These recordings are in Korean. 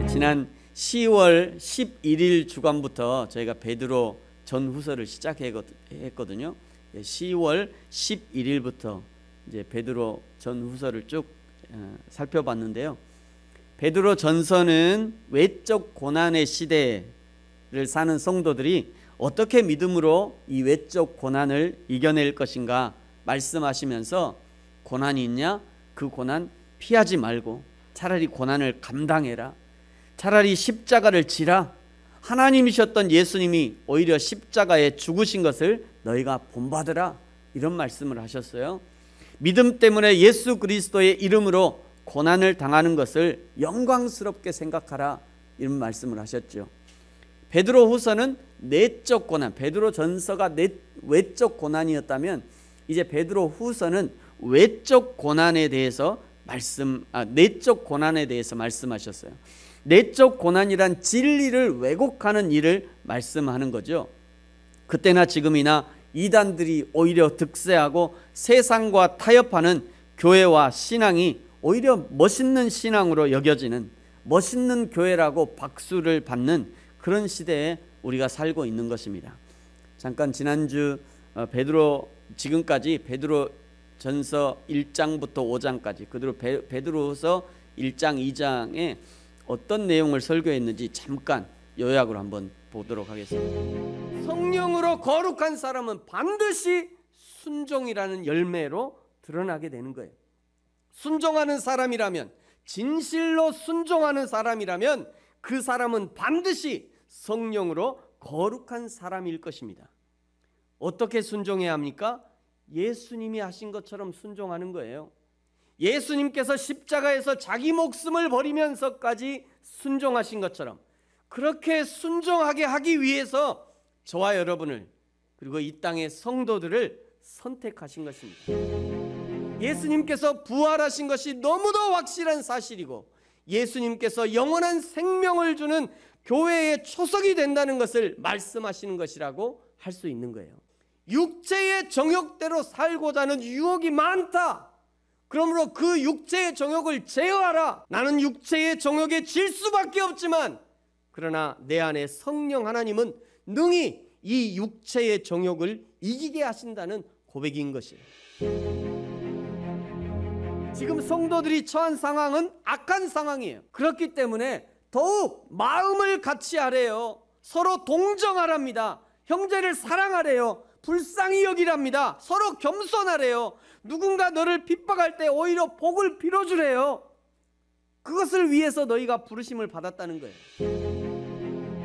지난 10월 11일 주간부터 저희가 베드로 전후서를 시작했거든요. 10월 11일부터 이제 베드로 전후서를 쭉 살펴봤는데요. 베드로 전서는 외적 고난의 시대를 사는 성도들이 어떻게 믿음으로 이 외적 고난을 이겨낼 것인가 말씀하시면서, 고난이 있냐? 그 고난 피하지 말고 차라리 고난을 감당해라. 차라리 십자가를 지라. 하나님이셨던 예수님이 오히려 십자가에 죽으신 것을 너희가 본받으라. 이런 말씀을 하셨어요. 믿음 때문에 예수 그리스도의 이름으로 고난을 당하는 것을 영광스럽게 생각하라. 이런 말씀을 하셨죠. 베드로 후서는 내적 고난, 베드로 전서가 외적 고난이었다면 이제 베드로 후서는 외적 고난에 대해서 내적 고난에 대해서 말씀하셨어요. 내적 고난이란 진리를 왜곡하는 일을 말씀하는 거죠. 그때나 지금이나 이단들이 오히려 득세하고 세상과 타협하는 교회와 신앙이 오히려 멋있는 신앙으로 여겨지는, 멋있는 교회라고 박수를 받는 그런 시대에 우리가 살고 있는 것입니다. 잠깐 지난주 지금까지 베드로 전서 1장부터 5장까지, 그대로 베드로후서 1장 2장에 어떤 내용을 설교했는지 잠깐 요약으로 한번 보도록 하겠습니다. 성령으로 거룩한 사람은 반드시 순종이라는 열매로 드러나게 되는 거예요. 순종하는 사람이라면, 진실로 순종하는 사람이라면 그 사람은 반드시 성령으로 거룩한 사람일 것입니다. 어떻게 순종해야 합니까? 예수님이 하신 것처럼 순종하는 거예요. 예수님께서 십자가에서 자기 목숨을 버리면서까지 순종하신 것처럼 그렇게 순종하게 하기 위해서 저와 여러분을, 그리고 이 땅의 성도들을 선택하신 것입니다. 예수님께서 부활하신 것이 너무도 확실한 사실이고, 예수님께서 영원한 생명을 주는 교회의 초석이 된다는 것을 말씀하시는 것이라고 할 수 있는 거예요. 육체의 정욕대로 살고자 하는 유혹이 많다. 그러므로 그 육체의 정욕을 제어하라. 나는 육체의 정욕에 질 수밖에 없지만, 그러나 내 안에 성령 하나님은 능히 이 육체의 정욕을 이기게 하신다는 고백인 것이에요. 지금 성도들이 처한 상황은 악한 상황이에요. 그렇기 때문에 더욱 마음을 같이 하래요. 서로 동정하랍니다. 형제를 사랑하래요. 불쌍히 여기랍니다. 서로 겸손하래요. 누군가 너를 핍박할 때 오히려 복을 빌어주래요. 그것을 위해서 너희가 부르심을 받았다는 거예요.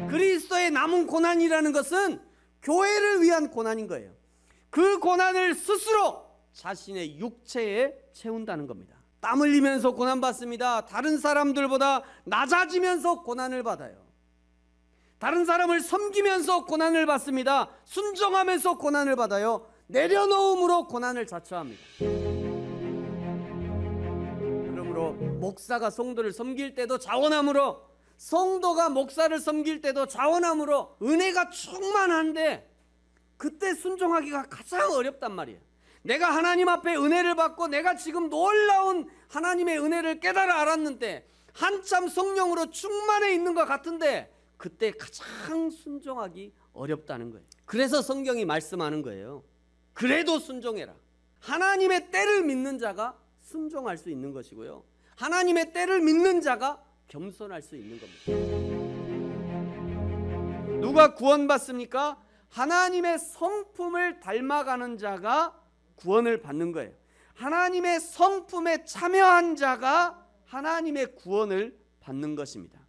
그리스도의 남은 고난이라는 것은 교회를 위한 고난인 거예요. 그 고난을 스스로 자신의 육체에 채운다는 겁니다. 땀 흘리면서 고난받습니다. 다른 사람들보다 낮아지면서 고난을 받아요. 다른 사람을 섬기면서 고난을 받습니다. 순종하면서 고난을 받아요. 내려놓음으로 고난을 자처합니다. 그러므로 목사가 성도를 섬길 때도 자원함으로, 성도가 목사를 섬길 때도 자원함으로 은혜가 충만한데, 그때 순종하기가 가장 어렵단 말이에요. 내가 하나님 앞에 은혜를 받고 내가 지금 놀라운 하나님의 은혜를 깨달아 알았는데, 한참 성령으로 충만해 있는 것 같은데 그때 가장 순종하기 어렵다는 거예요. 그래서 성경이 말씀하는 거예요. 그래도 순종해라. 하나님의 때를 믿는 자가 순종할 수 있는 것이고요, 하나님의 때를 믿는 자가 겸손할 수 있는 겁니다. 누가 구원받습니까? 하나님의 성품을 닮아가는 자가 구원을 받는 거예요. 하나님의 성품에 참여한 자가 하나님의 구원을 받는 것입니다.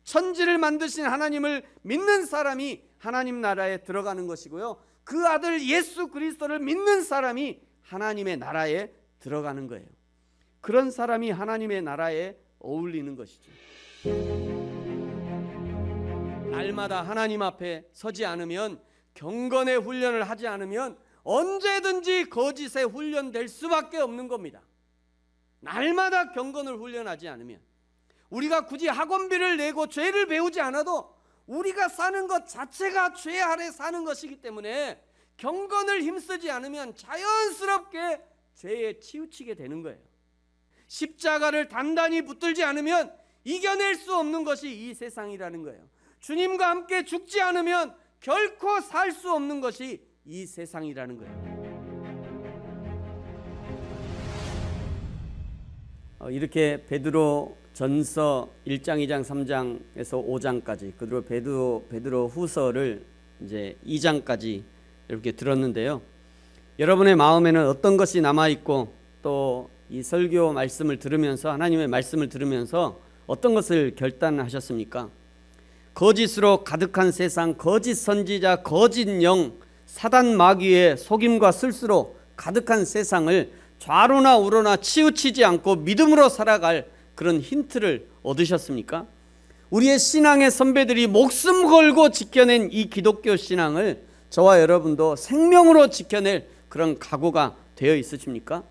천지를 만드신 하나님을 믿는 사람이 하나님 나라에 들어가는 것이고요, 그 아들 예수 그리스도를 믿는 사람이 하나님의 나라에 들어가는 거예요. 그런 사람이 하나님의 나라에 어울리는 것이죠. 날마다 하나님 앞에 서지 않으면, 경건의 훈련을 하지 않으면 언제든지 거짓에 훈련될 수밖에 없는 겁니다. 날마다 경건을 훈련하지 않으면, 우리가 굳이 학원비를 내고 죄를 배우지 않아도 우리가 사는 것 자체가 죄 아래 사는 것이기 때문에 경건을 힘쓰지 않으면 자연스럽게 죄에 치우치게 되는 거예요. 십자가를 단단히 붙들지 않으면 이겨낼 수 없는 것이 이 세상이라는 거예요. 주님과 함께 죽지 않으면 결코 살 수 없는 것이 이 세상이라는 거예요. 이렇게 베드로 전서 1장, 2장, 3장에서 5장까지, 그리고 베드로 후서를 이제 2장까지 이렇게 들었는데요. 여러분의 마음에는 어떤 것이 남아 있고, 또 이 설교 말씀을 들으면서, 하나님의 말씀을 들으면서 어떤 것을 결단하셨습니까? 거짓으로 가득한 세상, 거짓 선지자, 거짓 영, 사단 마귀의 속임과 술수로 가득한 세상을 좌로나 우로나 치우치지 않고 믿음으로 살아갈 그런 힌트를 얻으셨습니까? 우리의 신앙의 선배들이 목숨 걸고 지켜낸 이 기독교 신앙을 저와 여러분도 생명으로 지켜낼 그런 각오가 되어 있으십니까?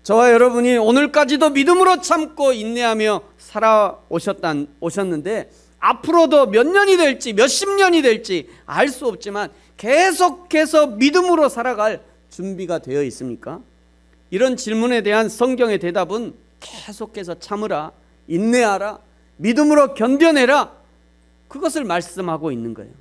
저와 여러분이 오늘까지도 믿음으로 참고 인내하며 살아오셨는데 앞으로도 몇 년이 될지 몇십 년이 될지 알 수 없지만 계속해서 믿음으로 살아갈 준비가 되어 있습니까? 이런 질문에 대한 성경의 대답은 계속해서 참으라, 인내하라, 믿음으로 견뎌내라, 그것을 말씀하고 있는 거예요.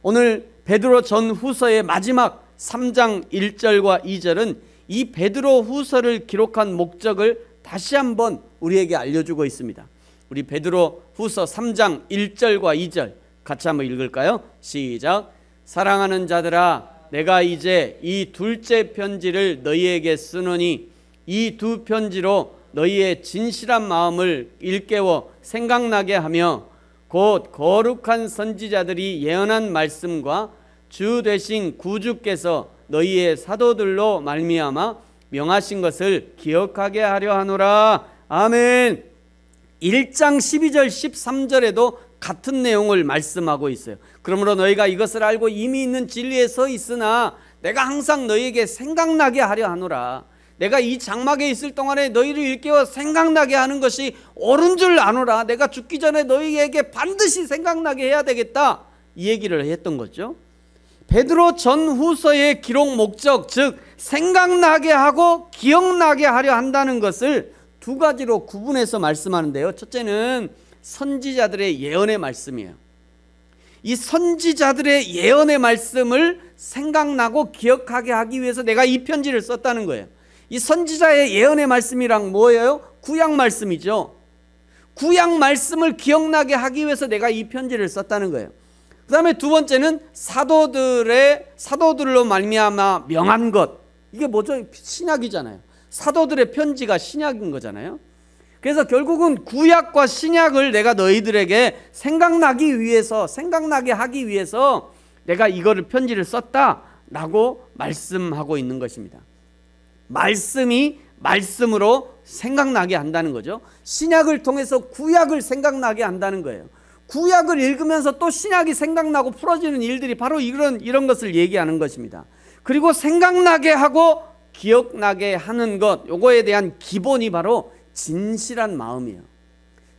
오늘 베드로 전후서의 마지막 3장 1절과 2절은 이 베드로 후서를 기록한 목적을 다시 한번 우리에게 알려주고 있습니다. 우리 베드로 후서 3장 1절과 2절 같이 한번 읽을까요? 시작. 사랑하는 자들아, 내가 이제 이 둘째 편지를 너희에게 쓰노니 이 두 편지로 너희의 진실한 마음을 일깨워 생각나게 하며 곧 거룩한 선지자들이 예언한 말씀과 주 되신 구주께서 너희의 사도들로 말미암아 명하신 것을 기억하게 하려 하노라. 아멘. 1장 12절 13절에도 같은 내용을 말씀하고 있어요. 그러므로 너희가 이것을 알고 이미 있는 진리에 서 있으나 내가 항상 너희에게 생각나게 하려 하노라. 내가 이 장막에 있을 동안에 너희를 일깨워 생각나게 하는 것이 옳은 줄 아노라. 내가 죽기 전에 너희에게 반드시 생각나게 해야 되겠다, 이 얘기를 했던 거죠. 베드로 전후서의 기록 목적, 즉 생각나게 하고 기억나게 하려 한다는 것을 두 가지로 구분해서 말씀하는데요. 첫째는 선지자들의 예언의 말씀이에요. 이 선지자들의 예언의 말씀을 생각나고 기억하게 하기 위해서 내가 이 편지를 썼다는 거예요. 이 선지자의 예언의 말씀이란 뭐예요? 구약 말씀이죠. 구약 말씀을 기억나게 하기 위해서 내가 이 편지를 썼다는 거예요. 그 다음에 두 번째는 사도들로 말미암아 명한 것. 이게 뭐죠? 신약이잖아요. 사도들의 편지가 신약인 거잖아요. 그래서 결국은 구약과 신약을 내가 너희들에게 생각나게 하기 위해서 내가 이거를 편지를 썼다라고 말씀하고 있는 것입니다. 말씀이 말씀으로 생각나게 한다는 거죠. 신약을 통해서 구약을 생각나게 한다는 거예요. 구약을 읽으면서 또 신약이 생각나고 풀어지는 일들이 바로 이런 것을 얘기하는 것입니다. 그리고 생각나게 하고 기억나게 하는 것, 요거에 대한 기본이 바로 진실한 마음이에요.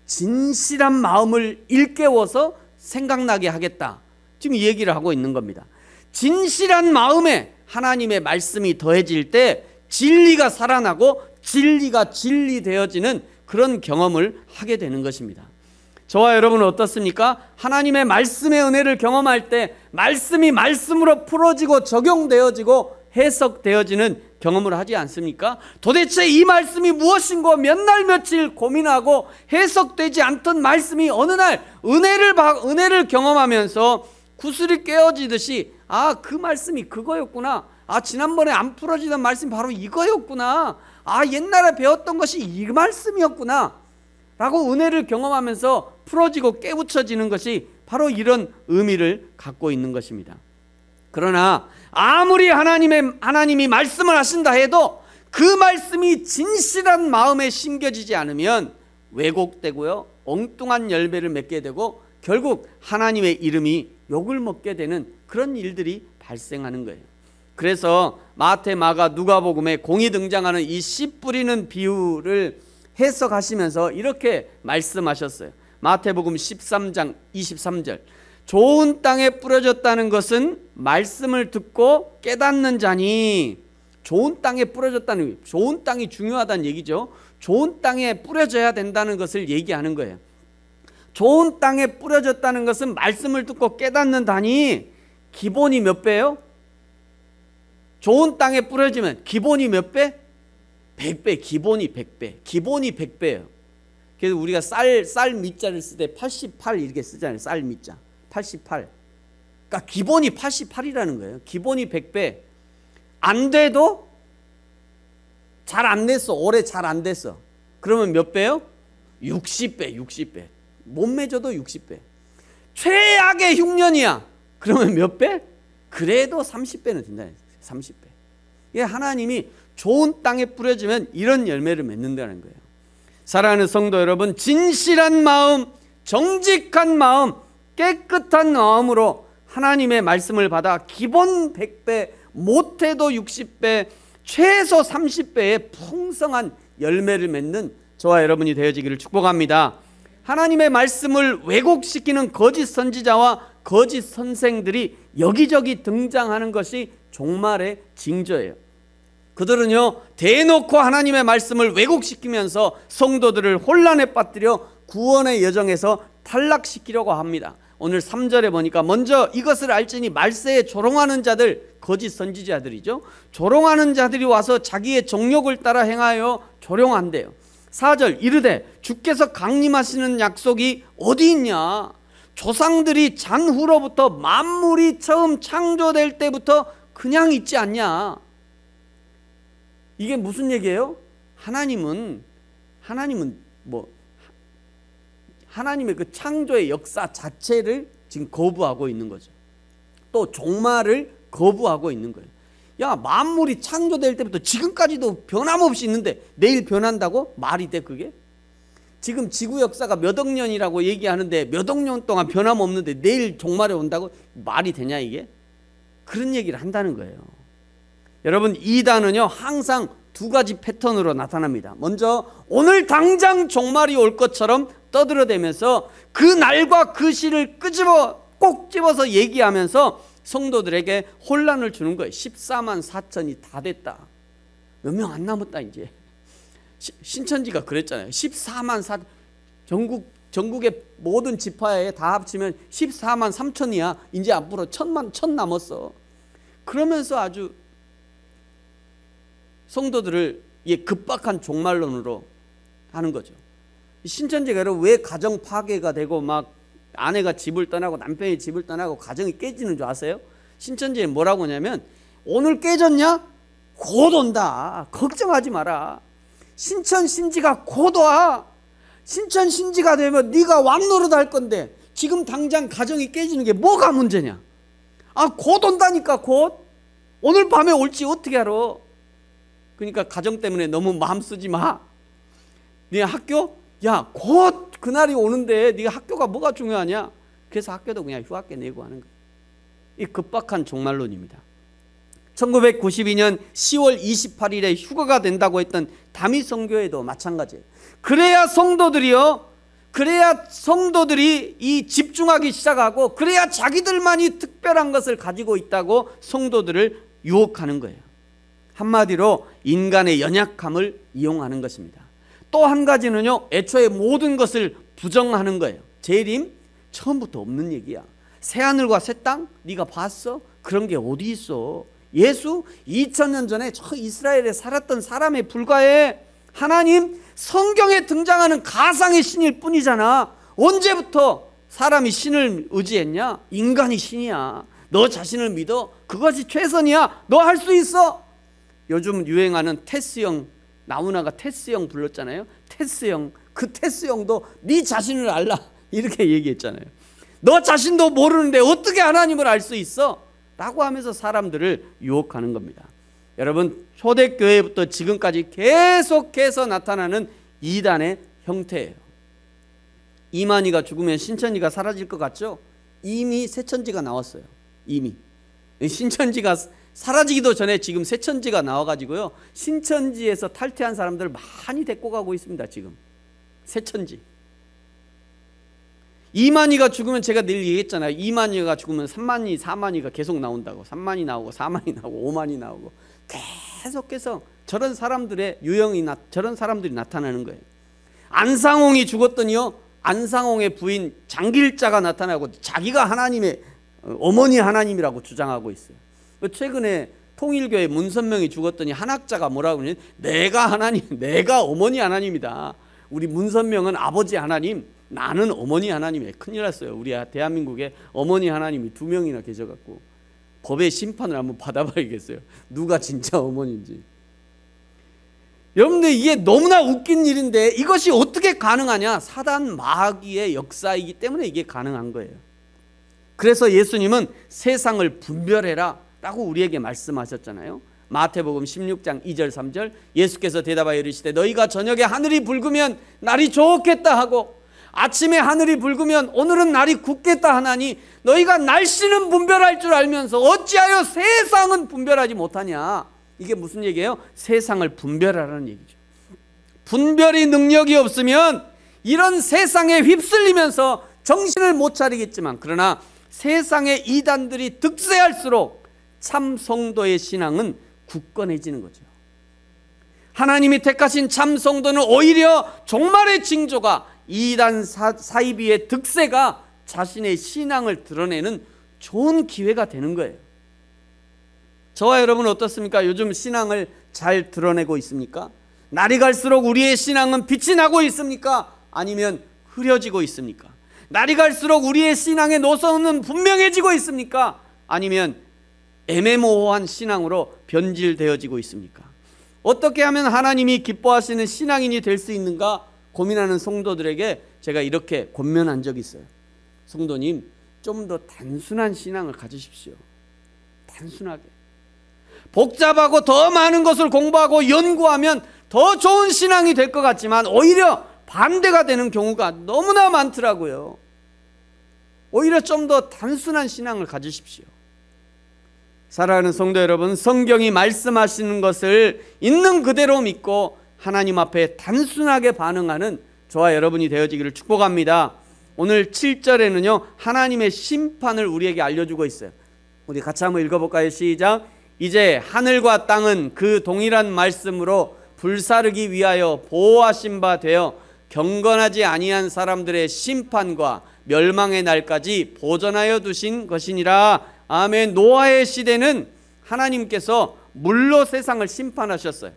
진실한 마음을 일깨워서 생각나게 하겠다, 지금 이 얘기를 하고 있는 겁니다. 진실한 마음에 하나님의 말씀이 더해질 때 진리가 살아나고 진리가 진리되어지는 그런 경험을 하게 되는 것입니다. 저와 여러분은 어떻습니까? 하나님의 말씀의 은혜를 경험할 때 말씀이 말씀으로 풀어지고 적용되어지고 해석되어지는 경험을 하지 않습니까? 도대체 이 말씀이 무엇인고 몇 날 며칠 고민하고 해석되지 않던 말씀이 어느 날 은혜를 경험하면서 구슬이 깨어지듯이, 아, 그 말씀이 그거였구나. 아, 지난번에 안 풀어지던 말씀이 바로 이거였구나. 아, 옛날에 배웠던 것이 이 말씀이었구나 라고 은혜를 경험하면서 풀어지고 깨우쳐지는 것이 바로 이런 의미를 갖고 있는 것입니다. 그러나 아무리 하나님이 말씀을 하신다 해도 그 말씀이 진실한 마음에 심겨지지 않으면 왜곡되고요, 엉뚱한 열매를 맺게 되고 결국 하나님의 이름이 욕을 먹게 되는 그런 일들이 발생하는 거예요. 그래서 마태, 마가, 누가복음에 공이 등장하는 이 씨 뿌리는 비유를 해석하시면서 이렇게 말씀하셨어요. 마태복음 13장 23절. 좋은 땅에 뿌려졌다는 것은 말씀을 듣고 깨닫는 자니 좋은 땅에 뿌려졌다는, 좋은 땅이 중요하다는 얘기죠. 좋은 땅에 뿌려져야 된다는 것을 얘기하는 거예요. 좋은 땅에 뿌려졌다는 것은 말씀을 듣고 깨닫는다니 기본이 몇 배요? 좋은 땅에 뿌려지면 기본이 몇 배? 100배. 기본이 100배. 기본이 100배예요. 그래서 우리가 쌀 밑자를 쓸 때 88 이렇게 쓰잖아요. 쌀 밑자 88. 그러니까 기본이 88이라는 거예요. 기본이 100배. 안 돼도 잘 안 됐어. 올해 잘 안 됐어. 그러면 몇 배요? 60배. 60배. 못 맺어도 60배. 최악의 흉년이야. 그러면 몇 배? 그래도 30배는 된다. 30배. 이게 하나님이 좋은 땅에 뿌려지면 이런 열매를 맺는다는 거예요. 사랑하는 성도 여러분, 진실한 마음, 정직한 마음, 깨끗한 마음으로 하나님의 말씀을 받아 기본 100배, 못해도 60배, 최소 30배의 풍성한 열매를 맺는 저와 여러분이 되어지기를 축복합니다. 하나님의 말씀을 왜곡시키는 거짓 선지자와 거짓 선생들이 여기저기 등장하는 것이 종말의 징조예요. 그들은요, 대놓고 하나님의 말씀을 왜곡시키면서 성도들을 혼란에 빠뜨려 구원의 여정에서 탈락시키려고 합니다. 오늘 3절에 보니까 먼저 이것을 알지니 말세에 조롱하는 자들, 거짓 선지자들이죠. 조롱하는 자들이 와서 자기의 정욕을 따라 행하여 조롱한대요. 4절 이르되 주께서 강림하시는 약속이 어디 있냐? 조상들이 잔후로부터 만물이 처음 창조될 때부터 그냥 있지 않냐? 이게 무슨 얘기예요? 하나님은 하나님의 그 창조의 역사 자체를 지금 거부하고 있는 거죠. 또 종말을 거부하고 있는 거예요. 야, 만물이 창조될 때부터 지금까지도 변함없이 있는데 내일 변한다고? 말이 돼 그게? 지금 지구 역사가 몇 억 년이라고 얘기하는데 몇 억 년 동안 변함없는데 내일 종말에 온다고? 말이 되냐 이게? 그런 얘기를 한다는 거예요. 여러분, 이단은요 항상 두 가지 패턴으로 나타납니다. 먼저 오늘 당장 종말이 올 것처럼 떠들어대면서 그 날과 그 시를 꼭 집어서 얘기하면서 성도들에게 혼란을 주는 거예요. 14만 4천이 다 됐다. 몇 명 안 남았다 이제. 신천지가 그랬잖아요. 14만 4 전국의 모든 지파에 다 합치면 14만 3천이야. 이제 앞으로 1천 남았어. 그러면서 아주 성도들을 급박한 종말론으로 하는 거죠. 신천지가 왜 가정 파괴가 되고 막 아내가 집을 떠나고 남편이 집을 떠나고 가정이 깨지는 줄 아세요? 신천지에 뭐라고 하냐면 오늘 깨졌냐? 곧 온다. 걱정하지 마라. 신천 신지가 곧 와. 신천 신지가 되면 네가 왕노릇 할 건데 지금 당장 가정이 깨지는 게 뭐가 문제냐? 아, 곧 온다니까. 곧. 오늘 밤에 올지 어떻게 알아? 그러니까 가정 때문에 너무 마음 쓰지 마. 네 학교? 야, 곧 그날이 오는데 네가 학교가 뭐가 중요하냐? 그래서 학교도 그냥 휴학계 내고 하는 거예요. 이 급박한 종말론입니다. 1992년 10월 28일에 휴가가 된다고 했던 다미 선교회도 마찬가지예요. 그래야 성도들이 이 집중하기 시작하고 그래야 자기들만이 특별한 것을 가지고 있다고 성도들을 유혹하는 거예요. 한마디로 인간의 연약함을 이용하는 것입니다. 또 한 가지는요, 애초에 모든 것을 부정하는 거예요. 재림? 처음부터 없는 얘기야. 새하늘과 새 땅? 네가 봤어? 그런 게 어디 있어? 예수? 2000년 전에 저 이스라엘에 살았던 사람에 불과해. 하나님? 성경에 등장하는 가상의 신일 뿐이잖아. 언제부터 사람이 신을 의지했냐? 인간이 신이야. 너 자신을 믿어? 그것이 최선이야. 너 할 수 있어. 요즘 유행하는 테스형, 나훈아가 테스형 불렀잖아요. 테스형, 그 테스형도 네 자신을 알라 이렇게 얘기했잖아요. 너 자신도 모르는데 어떻게 하나님을 알 수 있어? 라고 하면서 사람들을 유혹하는 겁니다. 여러분, 초대교회부터 지금까지 계속해서 나타나는 이단의 형태예요. 이만희가 죽으면 신천지가 사라질 것 같죠? 이미 새천지가 나왔어요. 이미 신천지가 사라지기도 전에 지금 새천지가 나와가지고요, 신천지에서 탈퇴한 사람들을 많이 데리고 가고 있습니다. 지금 새천지. 이만희가 죽으면 제가 늘 얘기했잖아요. 이만희가 죽으면 3만희, 4만희가 계속 나온다고. 3만이 나오고 4만이 나오고 5만이 나오고 계속해서 저런 사람들의 유형이 저런 사람들이 나타나는 거예요. 안상홍이 죽었더니요, 안상홍의 부인 장길자가 나타나고 자기가 하나님의 어머니 하나님이라고 주장하고 있어요. 최근에 통일교회 문선명이 죽었더니 한학자가 뭐라고 그러냐면 내가 하나님, 내가 어머니 하나님이다. 우리 문선명은 아버지 하나님, 나는 어머니 하나님이에요. 큰일 났어요. 우리 대한민국에 어머니 하나님이 2명이나 계셔갖고 법의 심판을 한번 받아봐야겠어요. 누가 진짜 어머니인지. 여러분들, 이게 너무나 웃긴 일인데 이것이 어떻게 가능하냐? 사단 마귀의 역사이기 때문에 이게 가능한 거예요. 그래서 예수님은 세상을 분별해라 라고 우리에게 말씀하셨잖아요. 마태복음 16장 2절 3절, 예수께서 대답하여 이르시되 너희가 저녁에 하늘이 붉으면 날이 좋겠다 하고 아침에 하늘이 붉으면 오늘은 날이 굳겠다 하나니 너희가 날씨는 분별할 줄 알면서 어찌하여 세상은 분별하지 못하냐. 이게 무슨 얘기예요? 세상을 분별하라는 얘기죠. 분별이 능력이 없으면 이런 세상에 휩쓸리면서 정신을 못 차리겠지만, 그러나 세상의 이단들이 득세할수록 참 성도의 신앙은 굳건해지는 거죠. 하나님이 택하신 참 성도는 오히려 종말의 징조가 이단 사이비의 득세가 자신의 신앙을 드러내는 좋은 기회가 되는 거예요. 저와 여러분은 어떻습니까? 요즘 신앙을 잘 드러내고 있습니까? 날이 갈수록 우리의 신앙은 빛이 나고 있습니까? 아니면 흐려지고 있습니까? 날이 갈수록 우리의 신앙의 노선은 분명해지고 있습니까? 아니면 애매모호한 신앙으로 변질되어지고 있습니까? 어떻게 하면 하나님이 기뻐하시는 신앙인이 될 수 있는가 고민하는 성도들에게 제가 이렇게 권면한 적이 있어요. 성도님, 좀 더 단순한 신앙을 가지십시오. 단순하게. 복잡하고 더 많은 것을 공부하고 연구하면 더 좋은 신앙이 될 것 같지만 오히려 반대가 되는 경우가 너무나 많더라고요. 오히려 좀 더 단순한 신앙을 가지십시오. 사랑하는 성도 여러분, 성경이 말씀하시는 것을 있는 그대로 믿고 하나님 앞에 단순하게 반응하는 저와 여러분이 되어지기를 축복합니다. 오늘 7절에는요 하나님의 심판을 우리에게 알려주고 있어요. 우리 같이 한번 읽어볼까요? 시작. 이제 하늘과 땅은 그 동일한 말씀으로 불사르기 위하여 보호하신 바 되어 경건하지 아니한 사람들의 심판과 멸망의 날까지 보존하여 두신 것이니라. 아멘. 노아의 시대는 하나님께서 물로 세상을 심판하셨어요.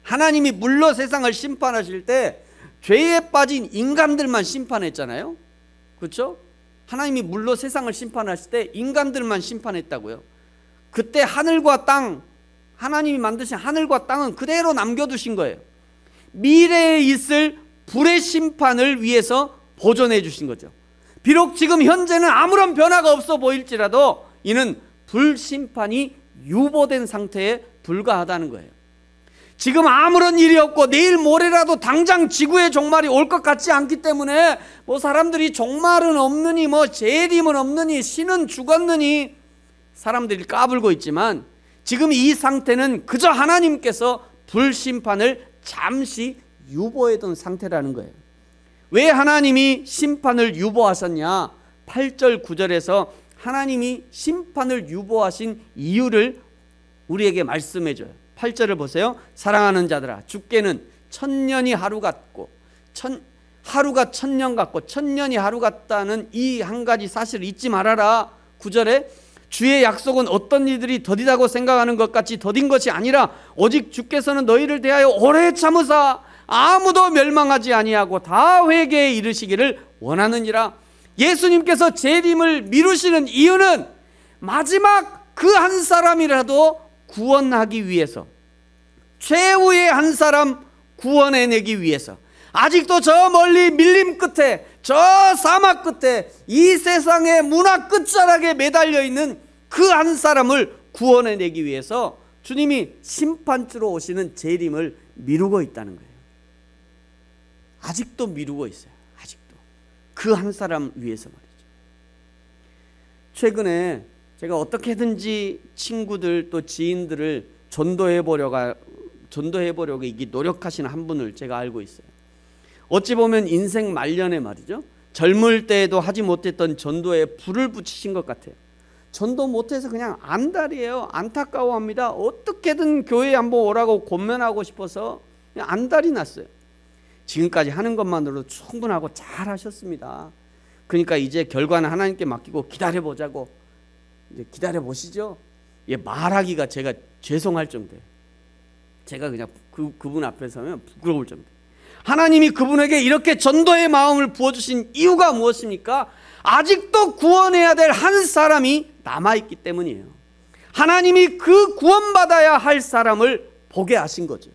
하나님이 물로 세상을 심판하실 때 죄에 빠진 인간들만 심판했잖아요. 그렇죠? 하나님이 물로 세상을 심판하실 때 인간들만 심판했다고요. 그때 하늘과 땅, 하나님이 만드신 하늘과 땅은 그대로 남겨두신 거예요. 미래에 있을 불의 심판을 위해서 보존해 주신 거죠. 비록 지금 현재는 아무런 변화가 없어 보일지라도 이는 불심판이 유보된 상태에 불과하다는 거예요. 지금 아무런 일이 없고 내일 모레라도 당장 지구의 종말이 올 것 같지 않기 때문에 뭐 사람들이 종말은 없느니 뭐 재림은 없느니 신은 죽었느니 사람들이 까불고 있지만 지금 이 상태는 그저 하나님께서 불심판을 잠시 유보해둔 상태라는 거예요. 왜 하나님이 심판을 유보하셨냐? 8절 9절에서 하나님이 심판을 유보하신 이유를 우리에게 말씀해줘요. 8절을 보세요. 사랑하는 자들아, 주께는 천년이 하루 같고 하루가 천년 같고 천년이 하루 같다는 이 한 가지 사실을 잊지 말아라. 9절에 주의 약속은 어떤 이들이 더디다고 생각하는 것 같이 더딘 것이 아니라 오직 주께서는 너희를 대하여 오래 참으사 아무도 멸망하지 아니하고 다 회개에 이르시기를 원하느니라. 예수님께서 재림을 미루시는 이유는 마지막 그 한 사람이라도 구원하기 위해서, 최후의 한 사람 구원해내기 위해서, 아직도 저 멀리 밀림 끝에, 저 사막 끝에, 이 세상의 문화 끝자락에 매달려 있는 그 한 사람을 구원해내기 위해서 주님이 심판주로 오시는 재림을 미루고 있다는 거예요. 아직도 미루고 있어요. 아직도 그 한 사람 위해서 말이죠. 최근에 제가 어떻게든지 친구들 또 지인들을 전도해 보려고 이게 노력하시는 한 분을 제가 알고 있어요. 어찌 보면 인생 말년에 말이죠, 젊을 때에도 하지 못했던 전도에 불을 붙이신 것 같아요. 전도 못해서 그냥 안달이에요. 안타까워합니다. 어떻게든 교회에 한번 오라고 권면하고 싶어서 그냥 안달이 났어요. 지금까지 하는 것만으로도 충분하고 잘 하셨습니다. 그러니까 이제 결과는 하나님께 맡기고 기다려보자고. 이제 기다려보시죠. 예, 말하기가 제가 죄송할 정도예요. 제가 그냥 그분 앞에 서면 부끄러울 정도예요. 하나님이 그분에게 이렇게 전도의 마음을 부어주신 이유가 무엇입니까? 아직도 구원해야 될 한 사람이 남아있기 때문이에요. 하나님이 그 구원받아야 할 사람을 보게 하신 거죠.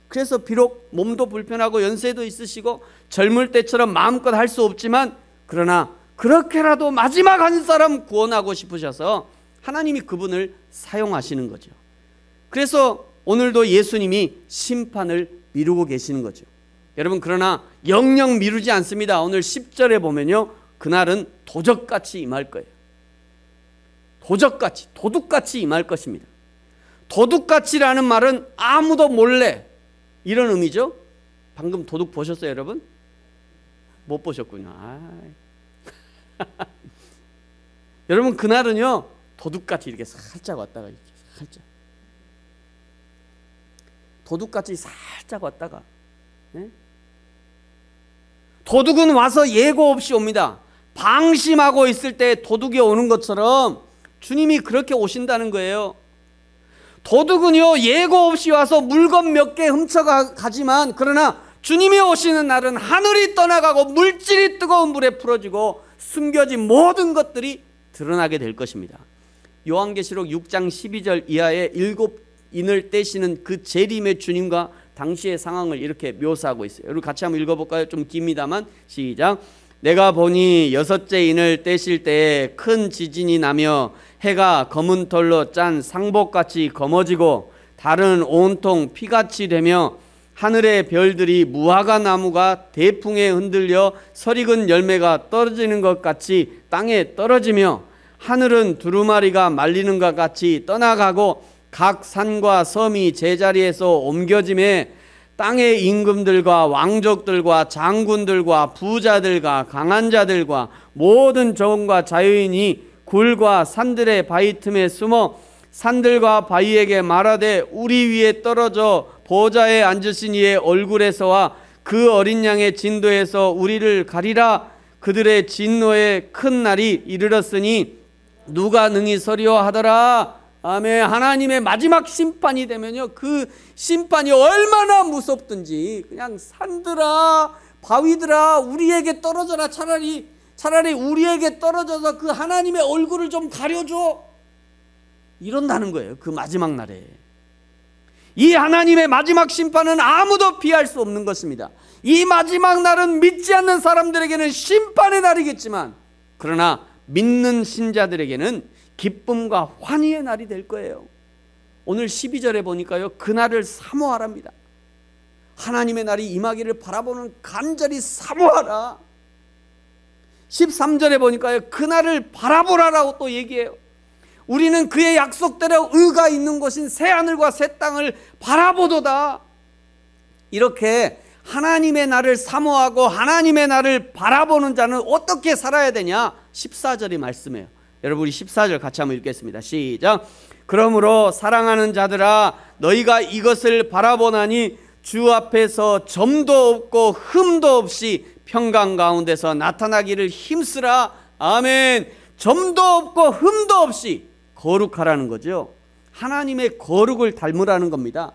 그래서 비록 몸도 불편하고 연세도 있으시고 젊을 때처럼 마음껏 할 수 없지만, 그러나 그렇게라도 마지막 한 사람 구원하고 싶으셔서 하나님이 그분을 사용하시는 거죠. 그래서 오늘도 예수님이 심판을 미루고 계시는 거죠. 여러분, 그러나 영영 미루지 않습니다. 오늘 10절에 보면요, 그날은 도적같이 임할 거예요. 도적같이, 도둑같이 임할 것입니다. 도둑같이라는 말은 아무도 몰래, 이런 의미죠. 방금 도둑 보셨어요, 여러분? 못 보셨군요. 여러분, 그날은요, 도둑같이 이렇게 살짝 왔다가 이렇게 살짝, 도둑같이 살짝 왔다가, 네? 도둑은 와서 예고 없이 옵니다. 방심하고 있을 때 도둑이 오는 것처럼 주님이 그렇게 오신다는 거예요. 도둑은요, 예고 없이 와서 물건 몇 개 훔쳐가지만, 그러나 주님이 오시는 날은 하늘이 떠나가고 물질이 뜨거운 물에 풀어지고 숨겨진 모든 것들이 드러나게 될 것입니다. 요한계시록 6장 12절 이하에 7인을 떼시는 그 재림의 주님과 당시의 상황을 이렇게 묘사하고 있어요. 여러분 같이 한번 읽어볼까요? 좀 깁니다만 시작. 내가 보니 6째 인을 떼실 때에 큰 지진이 나며 해가 검은 털로 짠 상복같이 검어지고 달은 온통 피같이 되며 하늘의 별들이 무화과 나무가 대풍에 흔들려 설익은 열매가 떨어지는 것 같이 땅에 떨어지며 하늘은 두루마리가 말리는 것 같이 떠나가고 각 산과 섬이 제자리에서 옮겨짐에 땅의 임금들과 왕족들과 장군들과 부자들과 강한 자들과 모든 정과 자유인이 굴과 산들의 바위 틈에 숨어 산들과 바위에게 말하되 우리 위에 떨어져 보좌에 앉으신 이의 얼굴에서와 그 어린 양의 진도에서 우리를 가리라. 그들의 진노의 큰 날이 이르렀으니 누가 능히 서리오 하더라. 아멘. 하나님의 마지막 심판이 되면요, 그 심판이 얼마나 무섭든지 그냥 산들아 바위들아 우리에게 떨어져라. 차라리 우리에게 떨어져서 그 하나님의 얼굴을 좀 가려줘, 이런다는 거예요. 그 마지막 날에 이 하나님의 마지막 심판은 아무도 피할 수 없는 것입니다. 이 마지막 날은 믿지 않는 사람들에게는 심판의 날이겠지만, 그러나 믿는 신자들에게는 기쁨과 환희의 날이 될 거예요. 오늘 12절에 보니까요, 그날을 사모하랍니다. 하나님의 날이 임하기를 바라보는 간절히 사모하라. 13절에 보니까요, 그날을 바라보라라고 또 얘기해요. 우리는 그의 약속대로 의가 있는 곳인 새하늘과 새 땅을 바라보도다. 이렇게 하나님의 날을 사모하고 하나님의 날을 바라보는 자는 어떻게 살아야 되냐? 14절이 말씀해요. 여러분 우리 14절 같이 한번 읽겠습니다. 시작. 그러므로 사랑하는 자들아 너희가 이것을 바라보나니 주 앞에서 점도 없고 흠도 없이 평강 가운데서 나타나기를 힘쓰라. 아멘. 점도 없고 흠도 없이 거룩하라는 거죠. 하나님의 거룩을 닮으라는 겁니다.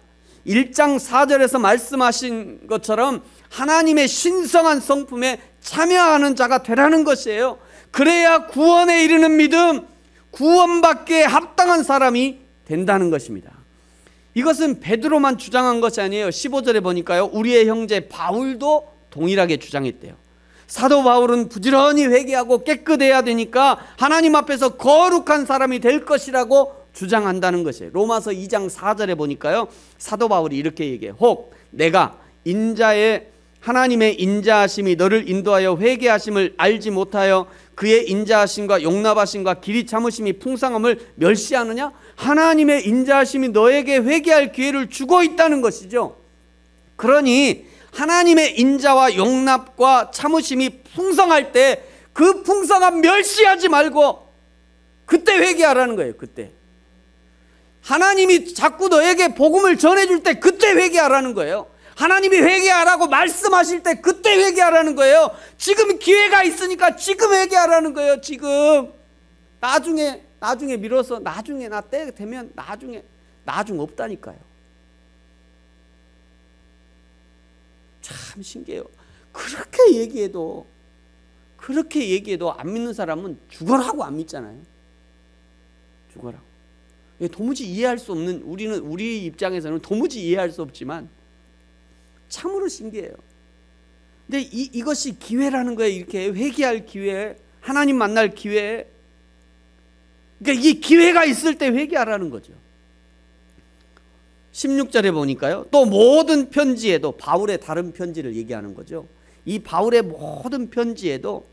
1장 4절에서 말씀하신 것처럼 하나님의 신성한 성품에 참여하는 자가 되라는 것이에요. 그래야 구원에 이르는 믿음, 구원받기에 합당한 사람이 된다는 것입니다. 이것은 베드로만 주장한 것이 아니에요. 15절에 보니까요, 우리의 형제 바울도 동일하게 주장했대요. 사도 바울은 부지런히 회개하고 깨끗해야 되니까 하나님 앞에서 거룩한 사람이 될 것이라고 주장한다는 것이에요. 로마서 2장 4절에 보니까요, 사도 바울이 이렇게 얘기해요. 혹 내가 하나님의 인자하심이 너를 인도하여 회개하심을 알지 못하여 그의 인자하심과 용납하심과 길이 참으심이 풍성함을 멸시하느냐? 하나님의 인자하심이 너에게 회개할 기회를 주고 있다는 것이죠. 그러니 하나님의 인자와 용납과 참으심이 풍성할 때 그 풍성함 멸시하지 말고 그때 회개하라는 거예요. 그때 하나님이 자꾸 너에게 복음을 전해줄 때 그때 회개하라는 거예요. 하나님이 회개하라고 말씀하실 때 그때 회개하라는 거예요. 지금 기회가 있으니까 지금 회개하라는 거예요. 지금. 나중에 미뤄서 나중에 나 때 되면 나중 없다니까요. 참 신기해요. 그렇게 얘기해도 안 믿는 사람은 죽어라고 안 믿잖아요. 죽어라고. 도무지 이해할 수 없는, 우리 입장에서는 도무지 이해할 수 없지만 참으로 신기해요. 근데 이것이 기회라는 거예요. 이렇게 회개할 기회, 하나님 만날 기회. 그러니까 이 기회가 있을 때 회개하라는 거죠. 16절에 보니까요, 또 모든 편지에도, 바울의 다른 편지를 얘기하는 거죠. 이 바울의 모든 편지에도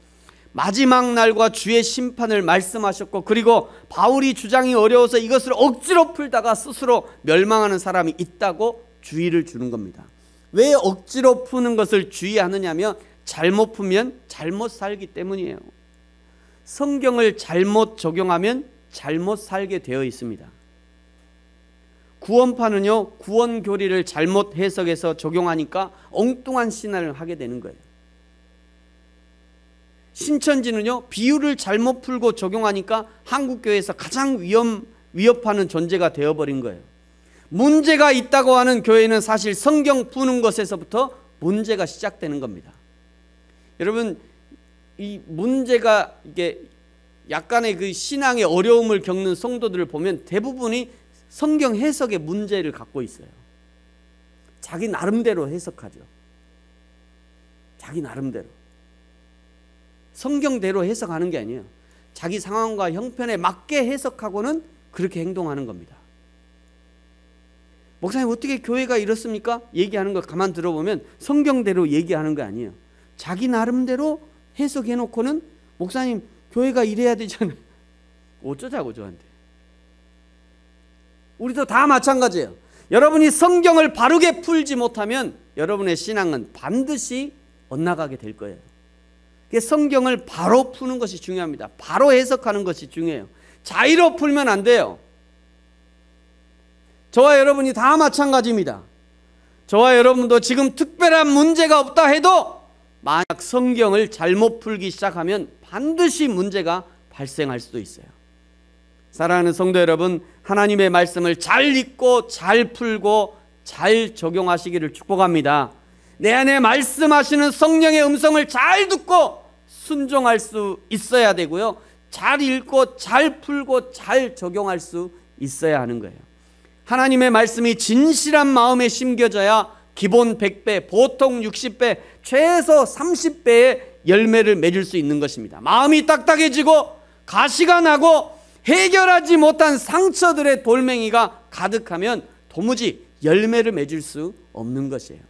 마지막 날과 주의 심판을 말씀하셨고, 그리고 바울이 주장이 어려워서 이것을 억지로 풀다가 스스로 멸망하는 사람이 있다고 주의를 주는 겁니다. 왜 억지로 푸는 것을 주의하느냐면 잘못 풀면 잘못 살기 때문이에요. 성경을 잘못 적용하면 잘못 살게 되어 있습니다. 구원파는요, 구원 교리를 잘못 해석해서 적용하니까 엉뚱한 신앙을 하게 되는 거예요. 신천지는요, 비유를 잘못 풀고 적용하니까 한국교회에서 가장 위협하는 존재가 되어버린 거예요. 문제가 있다고 하는 교회는 사실 성경 푸는 것에서부터 문제가 시작되는 겁니다. 여러분, 이 문제가 이게 약간의 그 신앙의 어려움을 겪는 성도들을 보면 대부분이 성경 해석의 문제를 갖고 있어요. 자기 나름대로 해석하죠. 자기 나름대로. 성경대로 해석하는 게 아니에요. 자기 상황과 형편에 맞게 해석하고는 그렇게 행동하는 겁니다. 목사님, 어떻게 교회가 이렇습니까? 얘기하는 거 가만 들어보면 성경대로 얘기하는 거 아니에요. 자기 나름대로 해석해 놓고는 목사님, 교회가 이래야 되잖아요. 어쩌자고 저한테. 우리도 다 마찬가지예요. 여러분이 성경을 바르게 풀지 못하면 여러분의 신앙은 반드시 엇나가게 될 거예요. 성경을 바로 푸는 것이 중요합니다. 바로 해석하는 것이 중요해요. 자의로 풀면 안 돼요. 저와 여러분이 다 마찬가지입니다. 저와 여러분도 지금 특별한 문제가 없다 해도 만약 성경을 잘못 풀기 시작하면 반드시 문제가 발생할 수도 있어요. 사랑하는 성도 여러분, 하나님의 말씀을 잘 읽고 잘 풀고 잘 적용하시기를 축복합니다. 내 안에 말씀하시는 성령의 음성을 잘 듣고 순종할 수 있어야 되고요, 잘 읽고 잘 풀고 잘 적용할 수 있어야 하는 거예요. 하나님의 말씀이 진실한 마음에 심겨져야 기본 100배, 보통 60배, 최소 30배의 열매를 맺을 수 있는 것입니다. 마음이 딱딱해지고 가시가 나고 해결하지 못한 상처들의 돌멩이가 가득하면 도무지 열매를 맺을 수 없는 것이에요.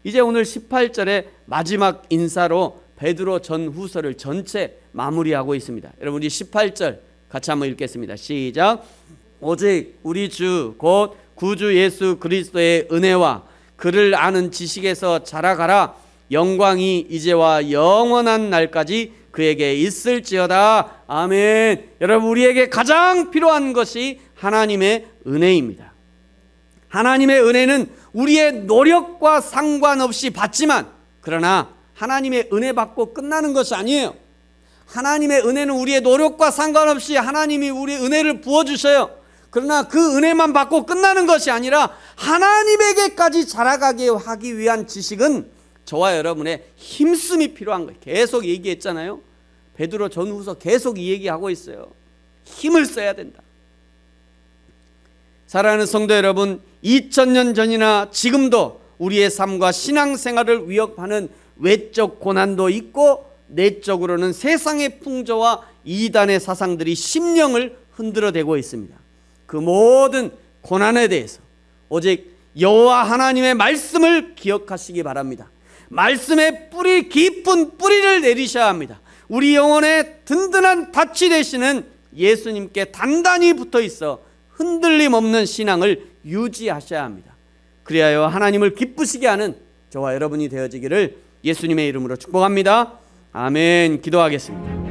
이제 오늘 18절의 마지막 인사로 베드로 전후서를 전체 마무리하고 있습니다. 여러분, 우리 18절 같이 한번 읽겠습니다. 시작. 오직 우리 주 곧 구주 예수 그리스도의 은혜와 그를 아는 지식에서 자라가라. 영광이 이제와 영원한 날까지 그에게 있을지어다. 아멘. 여러분, 우리에게 가장 필요한 것이 하나님의 은혜입니다. 하나님의 은혜는 우리의 노력과 상관없이 받지만, 그러나 하나님의 은혜 받고 끝나는 것이 아니에요. 하나님의 은혜는 우리의 노력과 상관없이 하나님이 우리의 은혜를 부어주셔요. 그러나 그 은혜만 받고 끝나는 것이 아니라 하나님에게까지 자라가게 하기 위한 지식은 저와 여러분의 힘씀이 필요한 거예요. 계속 얘기했잖아요. 베드로 전후서 계속 이 얘기하고 있어요. 힘을 써야 된다. 사랑하는 성도 여러분, 2000년 전이나 지금도 우리의 삶과 신앙생활을 위협하는 외적 고난도 있고, 내적으로는 세상의 풍조와 이단의 사상들이 심령을 흔들어대고 있습니다. 그 모든 고난에 대해서 오직 여호와 하나님의 말씀을 기억하시기 바랍니다. 말씀의 뿌리, 깊은 뿌리를 내리셔야 합니다. 우리 영혼의 든든한 닻이 되시는 예수님께 단단히 붙어 있어 흔들림 없는 신앙을 유지하셔야 합니다. 그리하여 하나님을 기쁘시게 하는 저와 여러분이 되어지기를 예수님의 이름으로 축복합니다. 아멘. 기도하겠습니다.